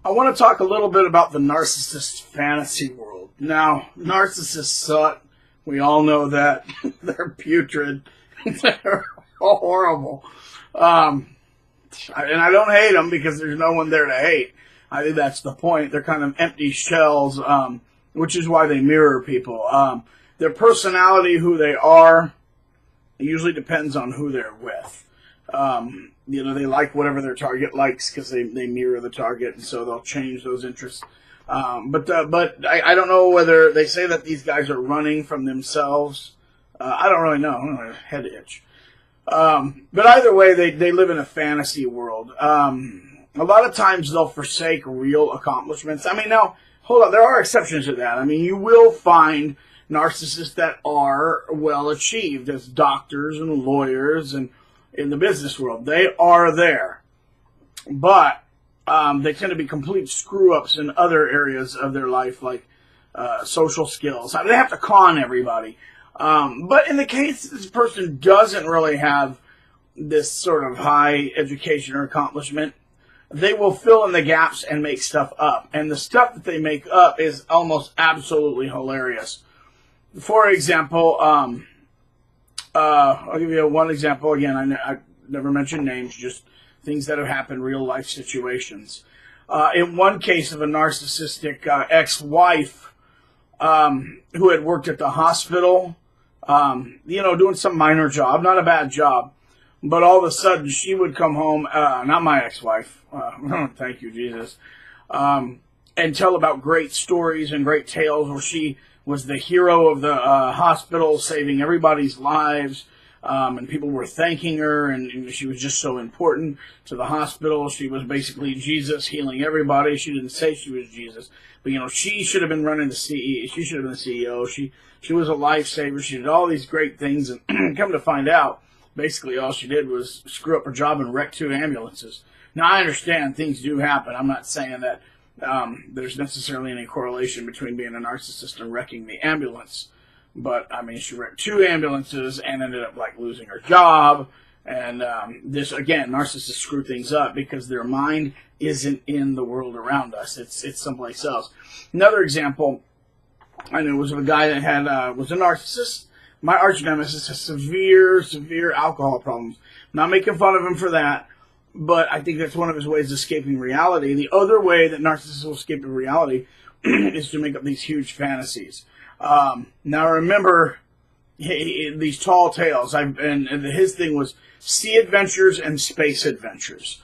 I want to talk a little bit about the narcissist fantasy world. Now, narcissists suck. We all know that. They're putrid. They're horrible. And I don't hate them because there's no one there to hate. I think that's the point. They're kind of empty shells, which is why they mirror people. Their personality, who they are, usually depends on who they're with. They like whatever their target likes because they mirror the target, and so they'll change those interests. But I don't know whether they say that these guys are running from themselves. I don't really know. I don't know, head itch. But either way, they live in a fantasy world. A lot of times they'll forsake real accomplishments. I mean, now, hold on, there are exceptions to that. I mean, you will find narcissists that are well achieved as doctors and lawyers and in the business world. They are there. But they tend to be complete screw-ups in other areas of their life, like social skills. I mean, they have to con everybody. But in the case this person doesn't really have this sort of high education or accomplishment, they will fill in the gaps and make stuff up. And the stuff that they make up is almost absolutely hilarious. For example, I'll give you one example. Again, I never mention names, just things that have happened, real life situations. In one case of a narcissistic ex-wife who had worked at the hospital, doing some minor job, not a bad job, but all of a sudden she would come home, not my ex-wife, thank you, Jesus, and tell about great stories and great tales where she was the hero of the hospital, saving everybody's lives, and people were thanking her, and she was just so important to the hospital. She was basically Jesus, healing everybody. She didn't say she was Jesus, but she should have been running the CE. She should have been the CEO. She was a lifesaver. She did all these great things, and come to find out, basically all she did was screw up her job and wreck 2 ambulances. Now, I understand things do happen. I'm not saying that there's necessarily any correlation between being a narcissist and wrecking the ambulance. But, I mean, she wrecked 2 ambulances and ended up, losing her job. And this, again, narcissists screw things up because their mind isn't in the world around us. It's someplace else. Another example I knew was of a guy that was a narcissist. My arch nemesis has severe alcohol problems. Not making fun of him for that, but I think that's one of his ways of escaping reality. The other way that narcissists will escape reality is to make up these huge fantasies. Now remember, these tall tales, and his thing was sea adventures and space adventures.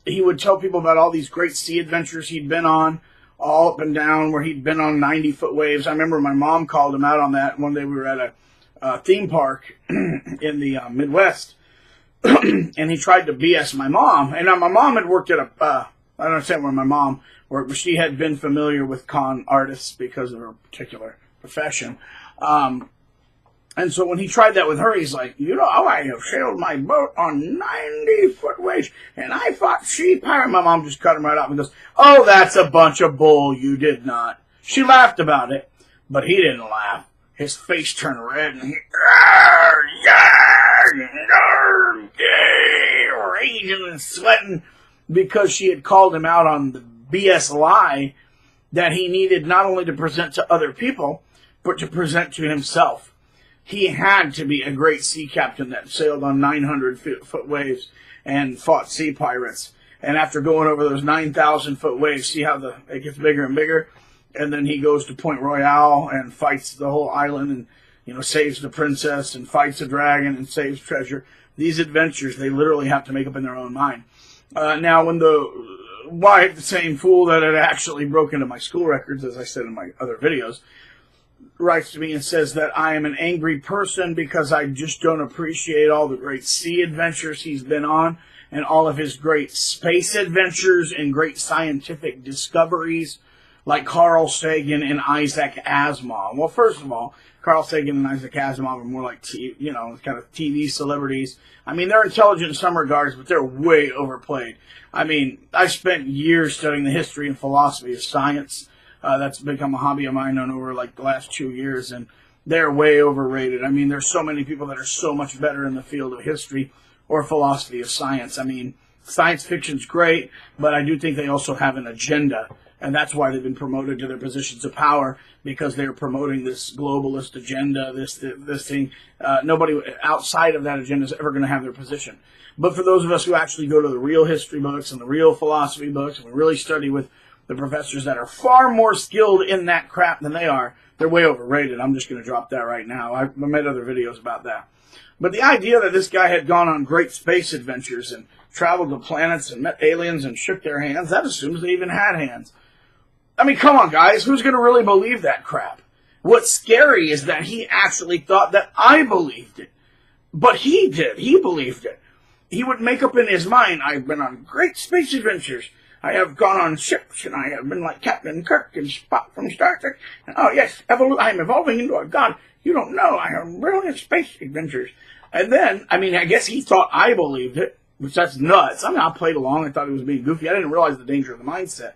He would tell people about all these great sea adventures he'd been on, all up and down, where he'd been on 90-foot waves. I remember my mom called him out on that. One day we were at a theme park in the Midwest, and he tried to BS my mom. And my mom had worked at I don't understand where my mom worked, but she had been familiar with con artists because of her particular profession. And so when he tried that with her, he's like, I have sailed my boat on 90-foot waves, and I fought sea pirates. My mom just cut him right off and goes, "Oh, that's a bunch of bull. You did not." She laughed about it, but he didn't laugh. His face turned red, and he raging and sweating because she had called him out on the BS lie that he needed not only to present to other people, but to present to himself. He had to be a great sea captain that sailed on 900-foot waves and fought sea pirates. And after going over those 9,000-foot waves, see how it gets bigger and bigger? And then he goes to Point Royale and fights the whole island and, saves the princess and fights a dragon and saves treasure. These adventures, they literally have to make up in their own mind. Now, when the wife, the same fool that had actually broken into my school records, as I said in my other videos, writes to me and says that I am an angry person because I just don't appreciate all the great sea adventures he's been on and all of his great space adventures and great scientific discoveries like Carl Sagan and Isaac Asimov. Well, first of all, Carl Sagan and Isaac Asimov are more like, kind of TV celebrities. I mean, they're intelligent in some regards, but they're way overplayed. I mean, I spent years studying the history and philosophy of science. That's become a hobby of mine over the last 2 years, and they're way overrated. I mean, there's so many people that are so much better in the field of history or philosophy of science. I mean, Science fiction's great, but I do think they also have an agenda. And that's why they've been promoted to their positions of power, because they're promoting this globalist agenda, this thing. Nobody outside of that agenda is ever going to have their position. But for those of us who actually go to the real history books and the real philosophy books, and we really study with the professors that are far more skilled in that crap than they are, they're way overrated. I'm just going to drop that right now. I've made other videos about that. But the idea that this guy had gone on great space adventures and traveled to planets and met aliens and shook their hands, that assumes they even had hands. I mean, come on, guys. Who's going to really believe that crap? What's scary is that he actually thought that I believed it. But he did. He believed it. He would make up in his mind, I've been on great space adventures. I have gone on ships, and I have been like Captain Kirk and Spock from Star Trek. And, oh, yes, I'm evolving into a god. You don't know. I have brilliant space adventures. And then, I mean, I guess he thought I believed it, which that's nuts. I mean, I played along. I thought he was being goofy. I didn't realize the danger of the mindset,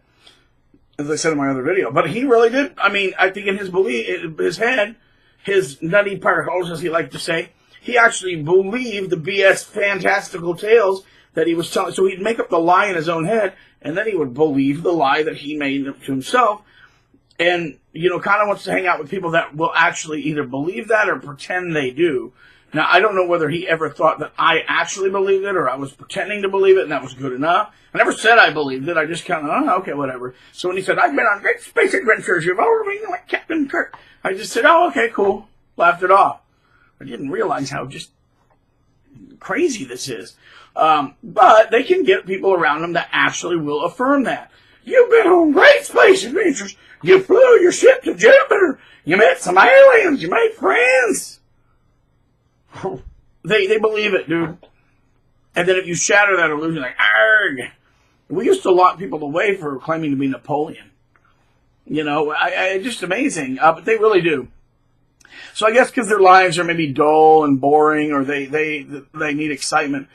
as I said in my other video. But he really did. I mean, I think in his head, his nutty particles, as he liked to say, he actually believed the BS fantastical tales that he was telling. So he'd make up the lie in his own head, and then he would believe the lie that he made to himself. And, you know, kind of wants to hang out with people that will actually either believe that or pretend they do. Now, I don't know whether he ever thought that I actually believed it or I was pretending to believe it and that was good enough. I never said I believed it. I just kind of, oh, okay, whatever. So when he said, I've been on great space adventures, you've already been like Captain Kirk, I just said, oh, okay, cool. Laughed it off. I didn't realize how just crazy this is. But they can get people around them that actually will affirm that. You've been on great space adventures. You flew your ship to Jupiter. You met some aliens. You made friends. They believe it, dude. And then if you shatter that illusion, like, arg. We used to lock people away for claiming to be Napoleon. You know, just amazing. But they really do. So I guess because their lives are maybe dull and boring, or they need excitement,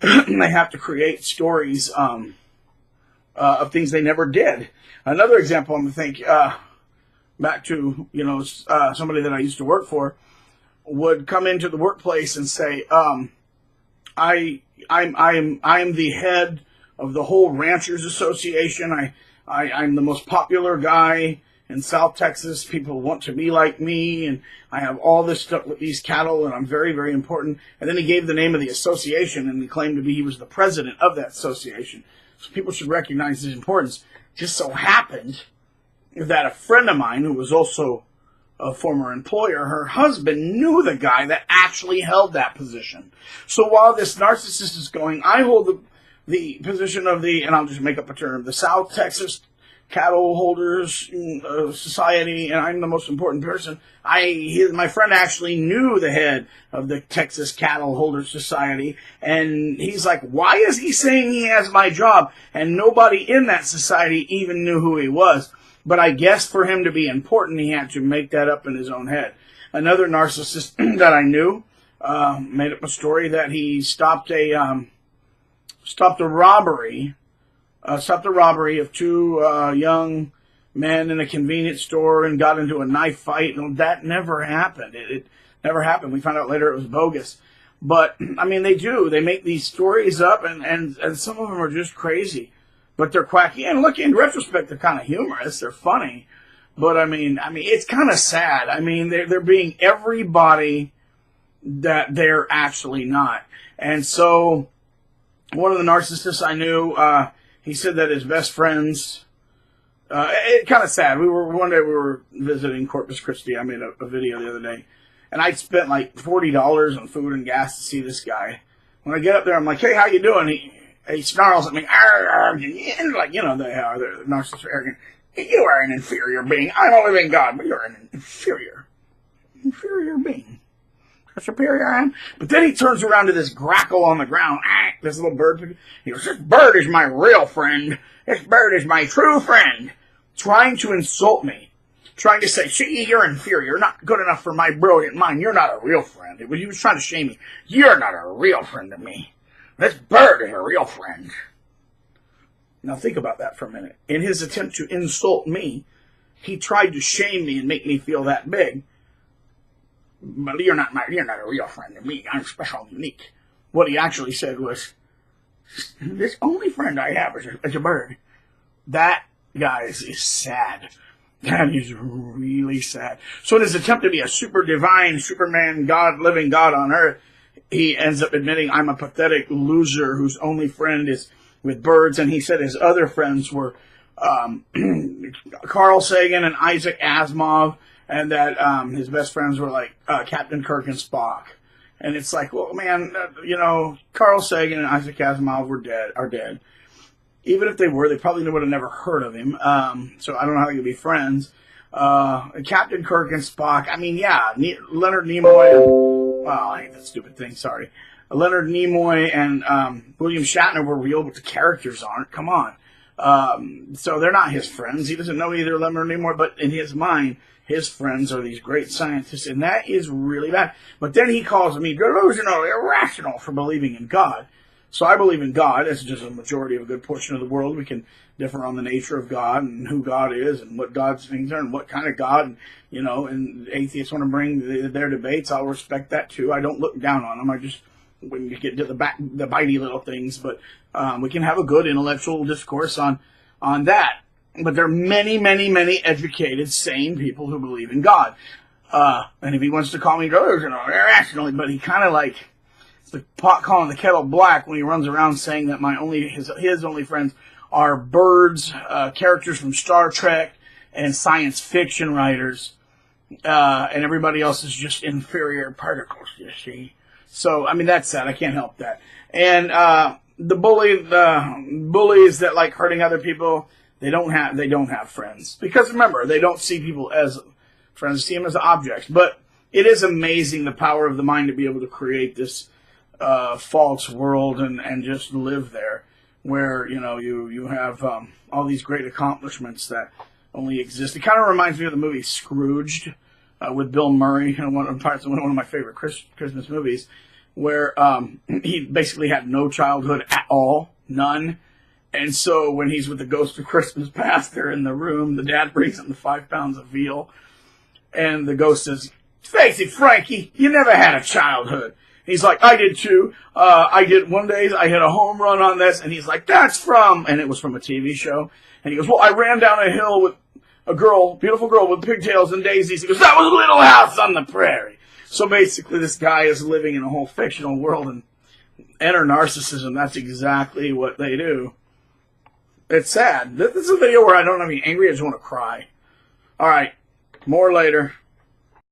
they have to create stories of things they never did. Another example, I'm going to think back to, you know, somebody that I used to work for would come into the workplace and say, I'm the head of the whole Ranchers Association. I'm the most popular guy in South Texas. People want to be like me, and I have all this stuff with these cattle, and I'm very, very important. And then he gave the name of the association, and he claimed to be he was the president of that association. So people should recognize his importance. Just so happened that a friend of mine, who was also a former employer, her husband knew the guy that actually held that position. So while this narcissist is going, I hold the position of the, and I'll just make up a term, the South Texas Cattle Holders Society, and I'm the most important person. My friend actually knew the head of the Texas Cattle Holders Society, and he's like, why is he saying he has my job? And nobody in that society even knew who he was. But I guess for him to be important, he had to make that up in his own head. Another narcissist that I knew made up a story that he stopped a robbery of two young men in a convenience store and got into a knife fight. And that never happened. It never happened. We found out later it was bogus. But, I mean, they do. They make these stories up, and some of them are just crazy. But they're quacky. And look, in retrospect, they're kind of humorous. They're funny. But, I mean, it's kind of sad. I mean, they're being everybody that they're actually not. And so, one of the narcissists I knew, he said that his best friends, it's kind of sad. One day we were visiting Corpus Christi. I made a video the other day. And I spent like $40 on food and gas to see this guy. When I get up there, I'm like, hey, how you doing? He snarls at me, and like, you know, they're narcissists are arrogant. You are an inferior being. I'm a living God, but you're an inferior being. How superior I am. But then he turns around to this grackle on the ground. This little bird. He goes, this bird is my real friend. This bird is my true friend. Trying to insult me. Trying to say, see, you're inferior. You're not good enough for my brilliant mind. You're not a real friend. He was trying to shame me. You're not a real friend to me. This bird is a real friend. Now think about that for a minute. In his attempt to insult me, he tried to shame me and make me feel that big. But you're not a real friend to me. I'm special and unique. What he actually said was, This only friend I have is a bird. That, guys, is sad. That is really sad. So in his attempt to be a super divine, Superman, God, living God on earth, he ends up admitting, I'm a pathetic loser whose only friend is with birds. And he said his other friends were Carl Sagan and Isaac Asimov, and that his best friends were like Captain Kirk and Spock. And it's like, well, man, Carl Sagan and Isaac Asimov are dead. Even if they were, they probably would have never heard of him. So I don't know how they could be friends. Captain Kirk and Spock. I mean, yeah, Leonard Nimoy. I hate that stupid thing. Sorry. Leonard Nimoy and William Shatner were real, but the characters aren't. Come on. So they're not his friends. He doesn't know either Leonard Nimoy, but in his mind, his friends are these great scientists, and that is really bad. But then he calls me delusional, irrational for believing in God. So I believe in God. That's just a majority of a good portion of the world. We can differ on the nature of God and who God is and what God's things are and what kind of God. And atheists want to bring their debates. I'll respect that too. I don't look down on them. I just, when you get to the bitey little things, but we can have a good intellectual discourse on that. But there are many, many, many educated, sane people who believe in God. And if he wants to call me irrationally, but he kind of like, the pot calling the kettle black when he runs around saying that his only friends are birds, characters from Star Trek, and science fiction writers, and everybody else is just inferior particles. You see, so I mean that's sad. I can't help that. And the bullies that like hurting other people, they don't have friends, because remember, they don't see people as friends, see them as objects. But it is amazing the power of the mind to be able to create this false world and just live there, where you have all these great accomplishments that only exist. It kind of reminds me of the movie Scrooged with Bill Murray, one of my favorite Christmas movies, where he basically had no childhood at all, none. And so when he's with the ghost of Christmas past, they're in the room. The dad brings him the 5 pounds of veal, and the ghost says, "Face it, Frankie, you never had a childhood." He's like, "I did too. I did one day. I hit a home run on this." And he's like, and it was from a TV show. And he goes, "Well, I ran down a hill with a girl, beautiful girl with pigtails and daisies." He goes, "That was Little House on the Prairie." So basically this guy is living in a whole fictional world, and enter narcissism. That's exactly what they do. It's sad. This is a video where I don't have any angry. I just want to cry. All right. More later.